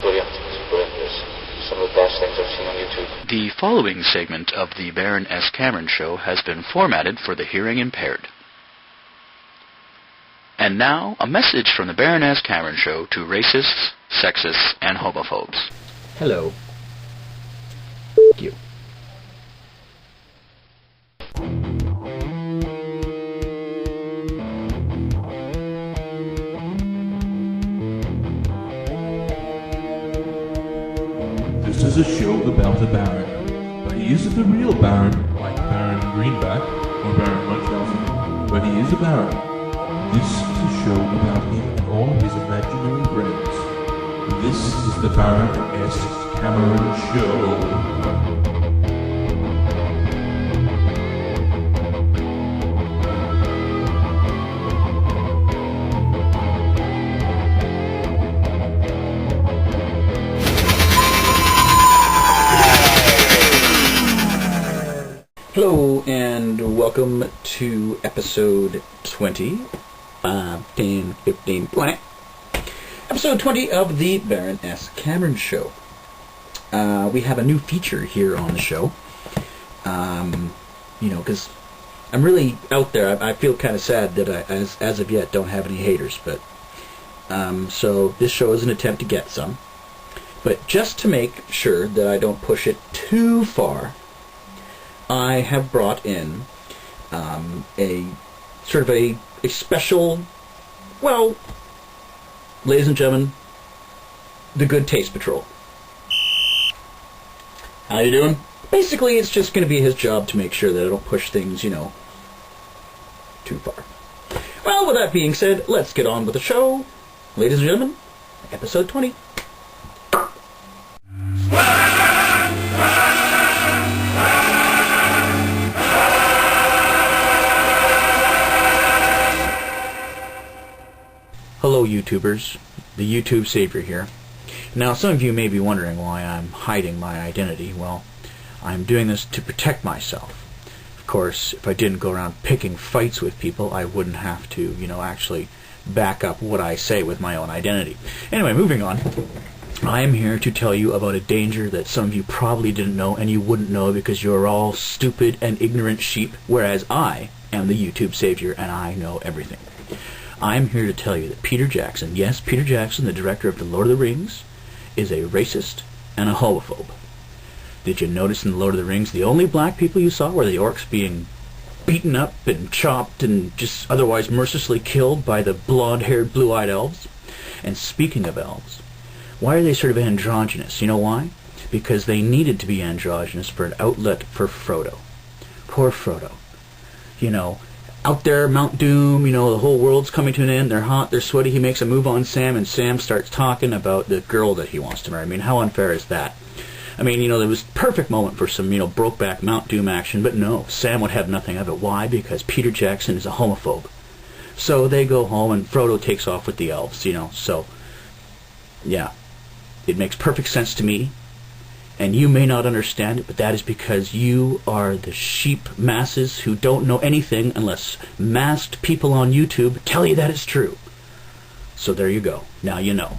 Brilliant. It's brilliant. It's some of the best things I've seen on YouTube. The following segment of the Baron S. Cameron Show has been formatted for the hearing impaired. And now, a message from the Baron S. Cameron Show to racists, sexists, and homophobes. Hello. Thank you. This is a show about a Baron, but he isn't a real Baron, like Baron Greenback or Baron Munchausen, but he is a Baron. This is a show about him and all his imaginary friends. This is the Baron S. Cameron Show. Hello and welcome to episode 20, 10, 15, 20. Episode 20 of the Baron S. Cameron Show. We have a new feature here on the show. Because I'm really out there. I feel kind of sad that I, as of yet, don't have any haters. But so this show is an attempt to get some. But just to make sure that I don't push it too far, I have brought in a sort of a special, well, ladies and gentlemen, the Good Taste Patrol. How you doing? Basically, it's just going to be his job to make sure that I don't push things, too far. Well, with that being said, let's get on with the show. Ladies and gentlemen, episode 20. Hello YouTubers, the YouTube Savior here. Now some of you may be wondering why I'm hiding my identity. Well, I'm doing this to protect myself. Of course, if I didn't go around picking fights with people, I wouldn't have to, actually back up what I say with my own identity. Anyway, moving on. I am here to tell you about a danger that some of you probably didn't know and you wouldn't know because you're all stupid and ignorant sheep, whereas I am the YouTube Savior and I know everything. I'm here to tell you that Peter Jackson, yes, Peter Jackson, the director of The Lord of the Rings, is a racist and a homophobe. Did you notice in The Lord of the Rings, the only black people you saw were the orcs being beaten up and chopped and just otherwise mercilessly killed by the blonde-haired, blue-eyed elves? And speaking of elves, why are they sort of androgynous? You know why? Because they needed to be androgynous for an outlet for Frodo. Poor Frodo. Out there, Mount Doom, the whole world's coming to an end, they're hot, they're sweaty, he makes a move on Sam, and Sam starts talking about the girl that he wants to marry. I mean, how unfair is that? I mean, there was perfect moment for some, broke-back Mount Doom action, but no, Sam would have nothing of it. Why? Because Peter Jackson is a homophobe. So they go home, and Frodo takes off with the elves, so, yeah. It makes perfect sense to me. And you may not understand it, but that is because you are the sheep masses who don't know anything unless masked people on YouTube tell you that it's true. So there you go. Now you know.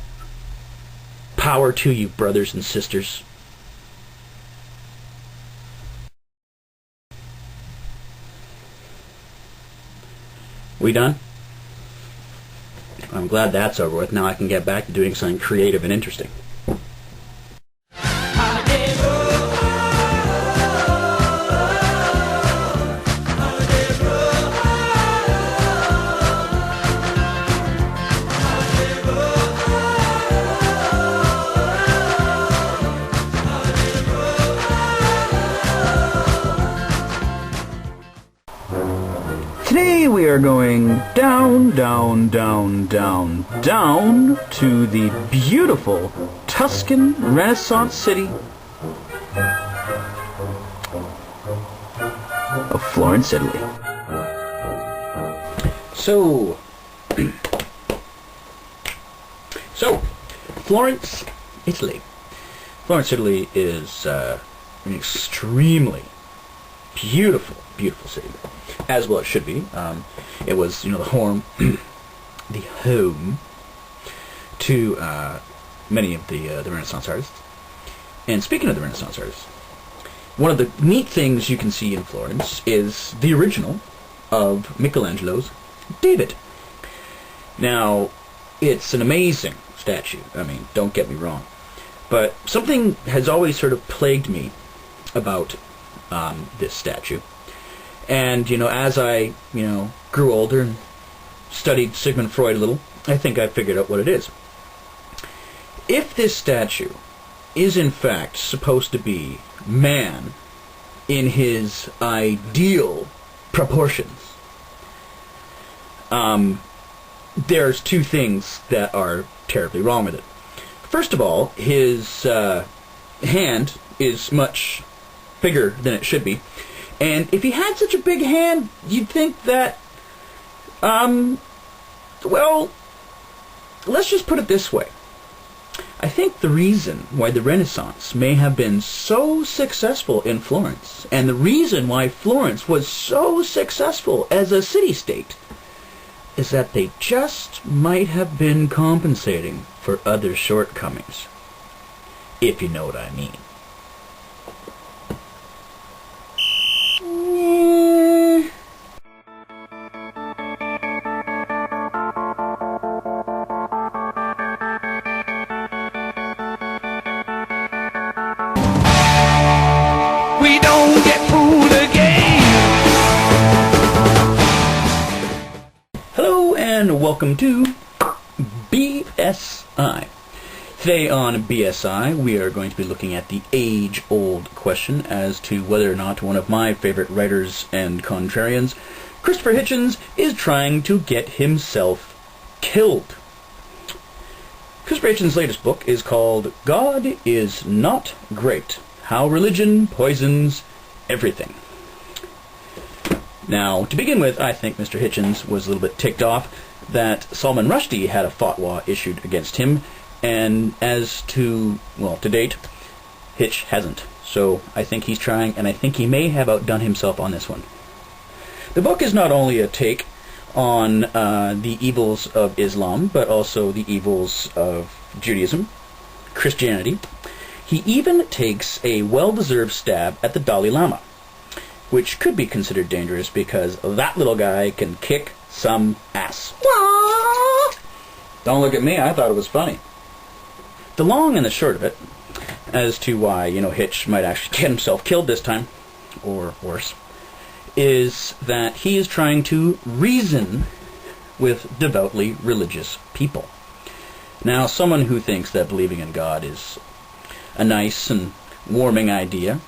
Power to you, brothers and sisters. We done? I'm glad that's over with. Now I can get back to doing something creative and interesting. Today we are going down to the beautiful Tuscan Renaissance city of Florence, Italy. So, Florence, Italy. Florence, Italy is an extremely beautiful city, as well it should be. It was, the home to, many of the Renaissance artists. And speaking of the Renaissance artists, one of the neat things you can see in Florence is the original of Michelangelo's David. Now, it's an amazing statue. I mean, don't get me wrong. But something has always sort of plagued me about this statue. And, as I, grew older and studied Sigmund Freud a little, I think I figured out what it is. If this statue is in fact supposed to be man in his ideal proportions, there's two things that are terribly wrong with it. First of all, his hand is much bigger than it should be. And if he had such a big hand, you'd think that, well, let's just put it this way. I think the reason why the Renaissance may have been so successful in Florence, and the reason why Florence was so successful as a city-state, is that they just might have been compensating for other shortcomings. If you know what I mean. We don't get fooled again. Hello and welcome to BSI. Today on BSI, we are going to be looking at the age-old question as to whether or not one of my favorite writers and contrarians, Christopher Hitchens, is trying to get himself killed. Christopher Hitchens' latest book is called God is Not Great: How Religion Poisons Everything. Now, to begin with, I think Mr. Hitchens was a little bit ticked off that Salman Rushdie had a fatwa issued against him, and as to, well, to date, Hitch hasn't. So I think he's trying, and I think he may have outdone himself on this one. The book is not only a take on the evils of Islam, but also the evils of Judaism, Christianity. He even takes a well-deserved stab at the Dalai Lama, which could be considered dangerous because that little guy can kick some ass. Don't look at me, I thought it was funny. The long and the short of it, as to why, Hitch might actually get himself killed this time, or worse, is that he is trying to reason with devoutly religious people. Now, someone who thinks that believing in God is a nice and warming idea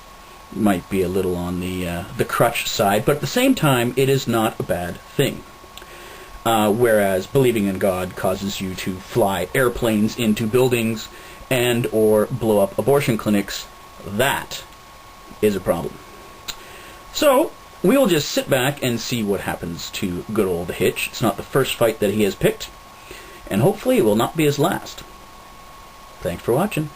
might be a little on the crutch side, but at the same time, it is not a bad thing. Whereas believing in God causes you to fly airplanes into buildings and or blow up abortion clinics, that is a problem. So, we'll just sit back and see what happens to good old Hitch. It's not the first fight that he has picked, and hopefully it will not be his last. Thanks for watching.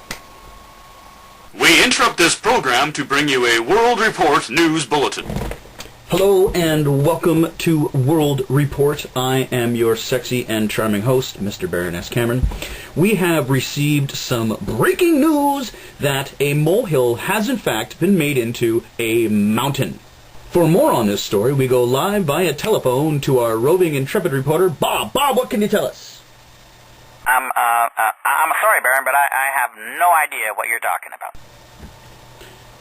We interrupt this program to bring you a World Report news bulletin. Hello and welcome to World Report. I am your sexy and charming host, Mr. Baroness Cameron. We have received some breaking news that a molehill has in fact been made into a mountain. For more on this story, we go live via telephone to our roving intrepid reporter, Bob. Bob, what can you tell us? I'm sorry, Baron, but I have no idea what you're talking about.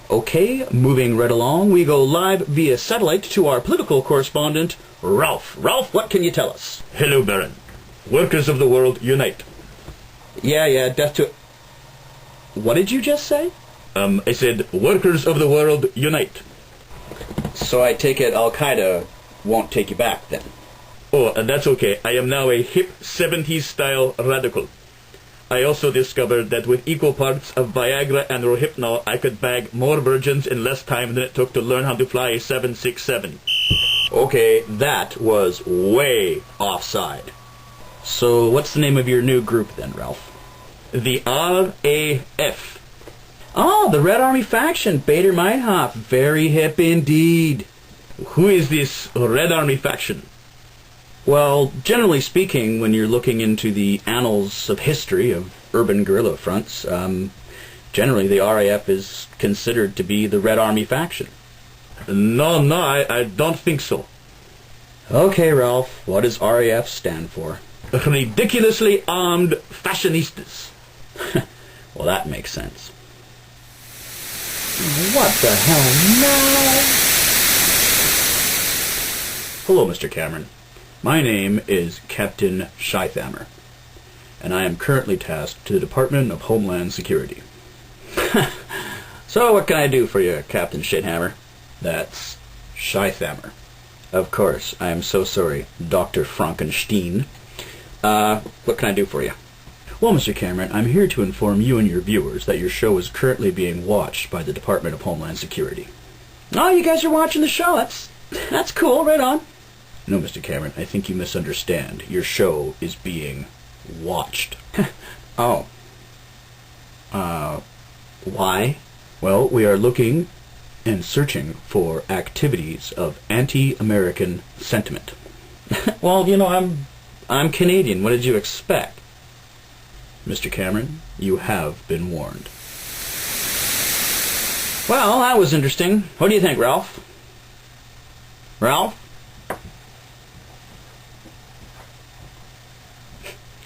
Okay, moving right along, we go live via satellite to our political correspondent, Ralph. Ralph, what can you tell us? Hello, Baron. Workers of the world, unite. Yeah, death to... What did you just say? I said, workers of the world, unite. So I take it Al-Qaeda won't take you back, then? Oh, that's okay. I am now a hip 70s style radical. I also discovered that with equal parts of Viagra and Rohypnol, I could bag more virgins in less time than it took to learn how to fly a 767. Okay, that was way offside. So what's the name of your new group then, Ralph? The RAF. Oh, the Red Army faction, Bader Meinhof. Very hip indeed. Who is this Red Army faction? Well, generally speaking, when you're looking into the annals of history of urban guerrilla fronts, generally the RAF is considered to be the Red Army faction. No, I don't think so. Okay, Ralph, what does RAF stand for? Ridiculously armed fashionistas. Well, that makes sense. What the hell now? Hello, Mr. Cameron. My name is Captain Shythammer, and I am currently tasked to the Department of Homeland Security. So what can I do for you, Captain Shithammer? That's Shythammer. Of course, I am so sorry, Dr. Frankenstein. What can I do for you? Well, Mr. Cameron, I'm here to inform you and your viewers that your show is currently being watched by the Department of Homeland Security. Oh, you guys are watching the show. That's cool. Right on. No, Mr. Cameron, I think you misunderstand. Your show is being watched. Oh. Why? Well, we are looking and searching for activities of anti-American sentiment. Well, you know, I'm Canadian. What did you expect? Mr. Cameron, you have been warned. Well, that was interesting. What do you think, Ralph? Ralph?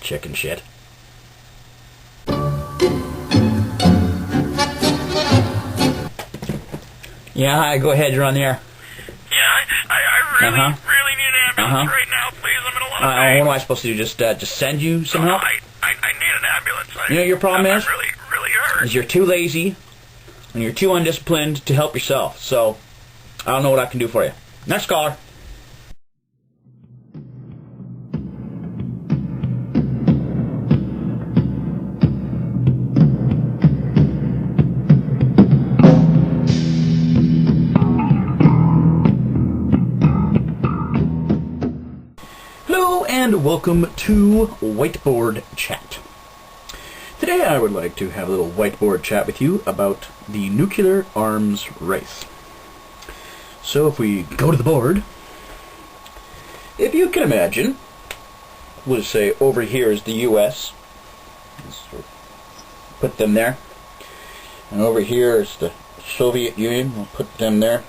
Chicken shit. Yeah, hi, go ahead, you're on the air. Yeah, I really need an ambulance right now, please. I'm in a lot of pain. What am I supposed to do? Just send you some help? I need an ambulance. You know your problem is? I'm really hurt. Is you're too lazy and you're too undisciplined to help yourself. So, I don't know what I can do for you. Next caller. And welcome to Whiteboard Chat. Today I would like to have a little whiteboard chat with you about the nuclear arms race. So if we go to the board, if you can imagine, we'll just say over here is the US. Let's put them there. And over here is the Soviet Union. We'll put them there.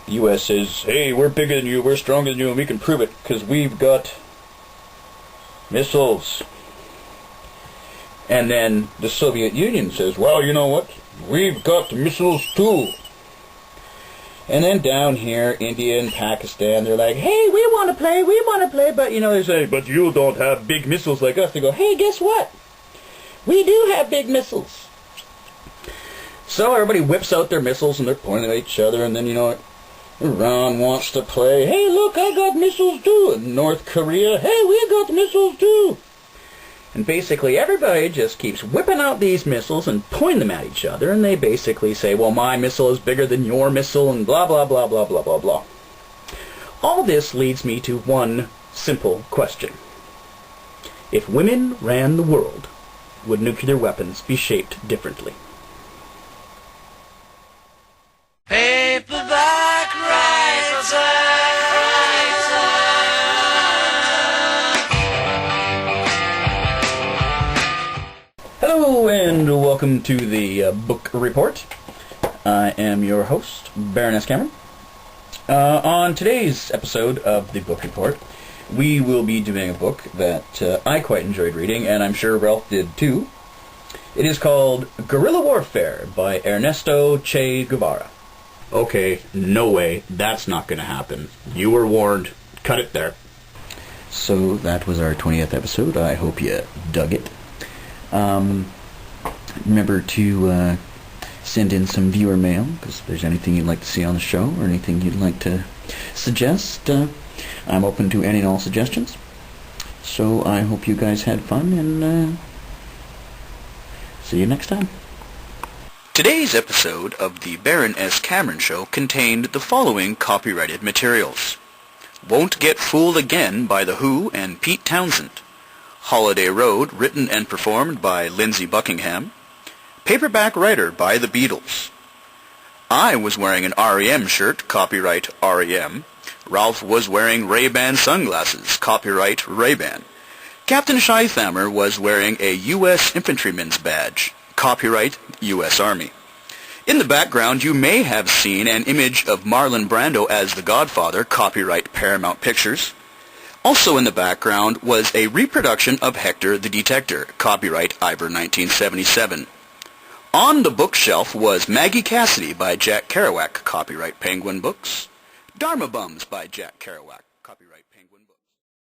The U.S. says, hey, we're bigger than you, we're stronger than you, and we can prove it, because we've got missiles. And then the Soviet Union says, well, you know what, we've got missiles too. And then down here, India and Pakistan, they're like, hey, we want to play, but, you know, they say, but you don't have big missiles like us. They go, hey, guess what? We do have big missiles. So everybody whips out their missiles, and they're pointing at each other, and then, you know, Iran wants to play, hey, look, I got missiles too. And North Korea, hey, we got missiles too. And basically everybody just keeps whipping out these missiles and pointing them at each other, and they basically say, well, my missile is bigger than your missile, and blah, blah, blah, blah, blah, blah, blah. All this leads me to one simple question. If women ran the world, would nuclear weapons be shaped differently? Paperback writer. Hello and welcome to the Book Report. I am your host, Baroness Cameron. On today's episode of the Book Report, we will be doing a book that I quite enjoyed reading, and I'm sure Ralph did too. It is called Guerrilla Warfare by Ernesto Che Guevara. Okay, no way, that's not going to happen. You were warned. Cut it there. So that was our 20th episode. I hope you dug it. Remember to send in some viewer mail, because if there's anything you'd like to see on the show or anything you'd like to suggest, I'm open to any and all suggestions. So I hope you guys had fun, and see you next time. Today's episode of the Baron S. Cameron Show contained the following copyrighted materials. Won't Get Fooled Again by The Who and Pete Townsend. Holiday Road, written and performed by Lindsey Buckingham. Paperback Writer by The Beatles. I was wearing an REM shirt, copyright REM. Ralph was wearing Ray-Ban sunglasses, copyright Ray-Ban. Captain Scheithammer was wearing a U.S. infantryman's badge, copyright U.S. Army. In the background, you may have seen an image of Marlon Brando as the Godfather, copyright Paramount Pictures. Also in the background was a reproduction of Hector the Detector, copyright Ivor 1977. On the bookshelf was Maggie Cassidy by Jack Kerouac, copyright Penguin Books. Dharma Bums by Jack Kerouac,